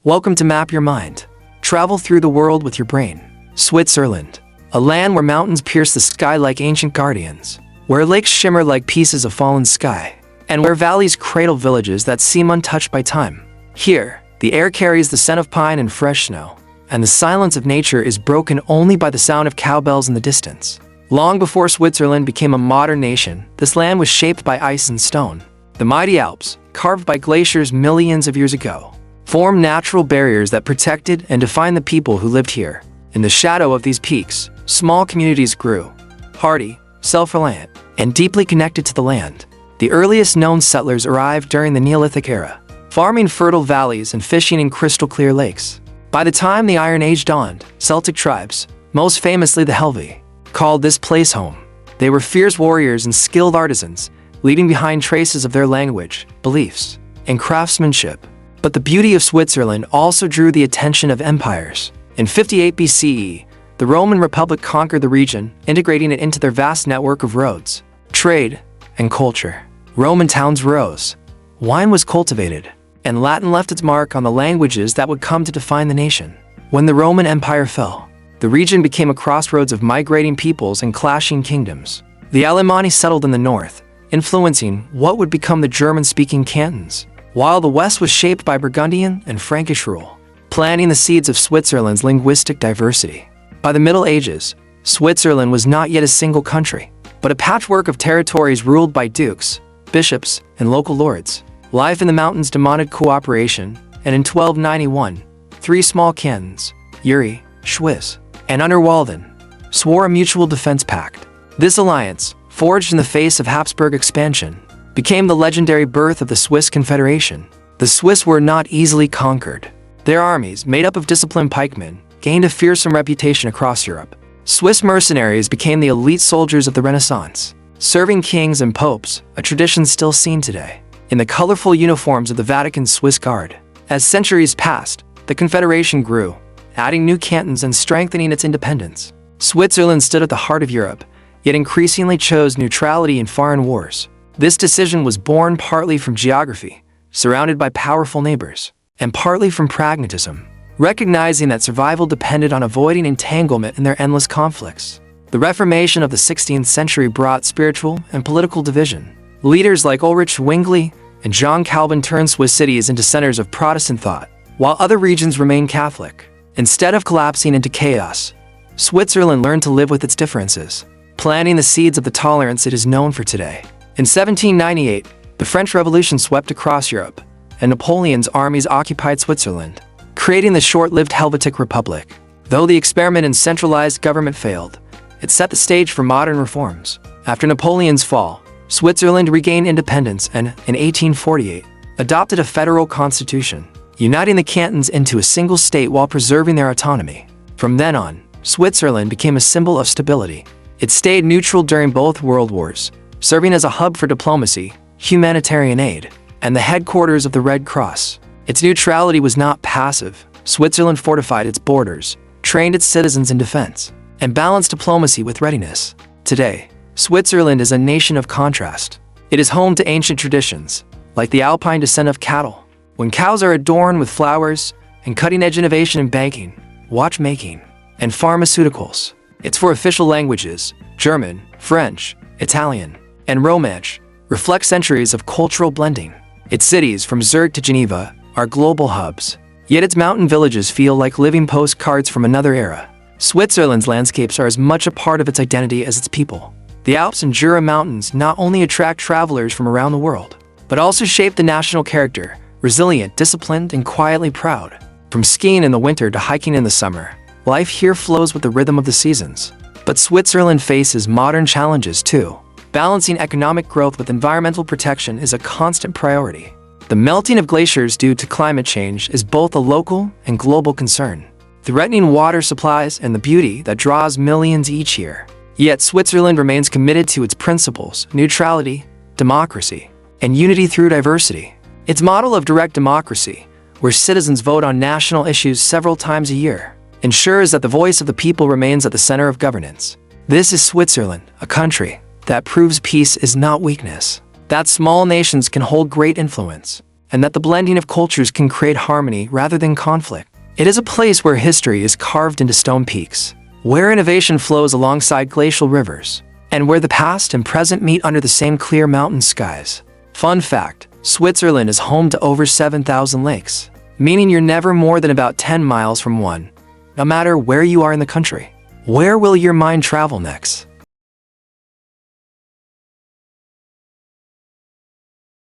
Welcome to Map Your Mind. Travel through the world with your brain. Switzerland, a land where mountains pierce the sky like ancient guardians, where lakes shimmer like pieces of fallen sky, and where valleys cradle villages that seem untouched by time. Here, the air carries the scent of pine and fresh snow, and the silence of nature is broken only by the sound of cowbells in the distance. Long before Switzerland became a modern nation, this land was shaped by ice and stone. The mighty Alps, carved by glaciers millions of years ago, formed natural barriers that protected and defined the people who lived here. In the shadow of these peaks, small communities grew, hardy, self-reliant, and deeply connected to the land. The earliest known settlers arrived during the Neolithic era, farming fertile valleys and fishing in crystal-clear lakes. By the time the Iron Age dawned, Celtic tribes, most famously the Helvetii, called this place home. They were fierce warriors and skilled artisans, leaving behind traces of their language, beliefs, and craftsmanship. But the beauty of Switzerland also drew the attention of empires. In 58 BCE, the Roman Republic conquered the region, integrating it into their vast network of roads, trade, and culture. Roman towns rose, wine was cultivated, and Latin left its mark on the languages that would come to define the nation. When the Roman Empire fell, the region became a crossroads of migrating peoples and clashing kingdoms. The Alemanni settled in the north, influencing what would become the German-speaking cantons, while the west was shaped by Burgundian and Frankish rule, planting the seeds of Switzerland's linguistic diversity. By the Middle Ages, Switzerland was not yet a single country, but a patchwork of territories ruled by dukes, bishops, and local lords. Life in the mountains demanded cooperation, and in 1291, three small cantons, Uri, Schwyz, and Unterwalden, swore a mutual defense pact. This alliance, forged in the face of Habsburg expansion, became the legendary birth of the Swiss Confederation. The Swiss were not easily conquered. Their armies, made up of disciplined pikemen, gained a fearsome reputation across Europe. Swiss mercenaries became the elite soldiers of the Renaissance, serving kings and popes, a tradition still seen today, in the colorful uniforms of the Vatican's Swiss Guard. As centuries passed, the Confederation grew, adding new cantons and strengthening its independence. Switzerland stood at the heart of Europe, yet increasingly chose neutrality in foreign wars. This decision was born partly from geography, surrounded by powerful neighbors, and partly from pragmatism, recognizing that survival depended on avoiding entanglement in their endless conflicts. The Reformation of the 16th century brought spiritual and political division. Leaders like Ulrich Zwingli and John Calvin turned Swiss cities into centers of Protestant thought, while other regions remained Catholic. Instead of collapsing into chaos, Switzerland learned to live with its differences, planting the seeds of the tolerance it is known for today. In 1798, the French Revolution swept across Europe, and Napoleon's armies occupied Switzerland, creating the short-lived Helvetic Republic. Though the experiment in centralized government failed, it set the stage for modern reforms. After Napoleon's fall, Switzerland regained independence and, in 1848, adopted a federal constitution, uniting the cantons into a single state while preserving their autonomy. From then on, Switzerland became a symbol of stability. It stayed neutral during both world wars, serving as a hub for diplomacy, humanitarian aid, and the headquarters of the Red Cross. Its neutrality was not passive. Switzerland fortified its borders, trained its citizens in defense, and balanced diplomacy with readiness. Today, Switzerland is a nation of contrast. It is home to ancient traditions, like the alpine descent of cattle, when cows are adorned with flowers, and cutting-edge innovation in banking, watchmaking, and pharmaceuticals. Its four official languages, German, French, Italian, and Romansh, reflect centuries of cultural blending. Its cities, from Zurich to Geneva, are global hubs, yet its mountain villages feel like living postcards from another era. Switzerland's landscapes are as much a part of its identity as its people. The Alps and Jura Mountains not only attract travelers from around the world, but also shape the national character, resilient, disciplined, and quietly proud. From skiing in the winter to hiking in the summer, life here flows with the rhythm of the seasons. But Switzerland faces modern challenges too. Balancing economic growth with environmental protection is a constant priority. The melting of glaciers due to climate change is both a local and global concern, threatening water supplies and the beauty that draws millions each year. Yet Switzerland remains committed to its principles, neutrality, democracy, and unity through diversity. Its model of direct democracy, where citizens vote on national issues several times a year, ensures that the voice of the people remains at the center of governance. This is Switzerland, a country that proves peace is not weakness, that small nations can hold great influence, and that the blending of cultures can create harmony rather than conflict. It is a place where history is carved into stone peaks, where innovation flows alongside glacial rivers, and where the past and present meet under the same clear mountain skies. Fun fact, Switzerland is home to over 7,000 lakes, meaning you're never more than about 10 miles from one. No matter where you are in the country, where will your mind travel next?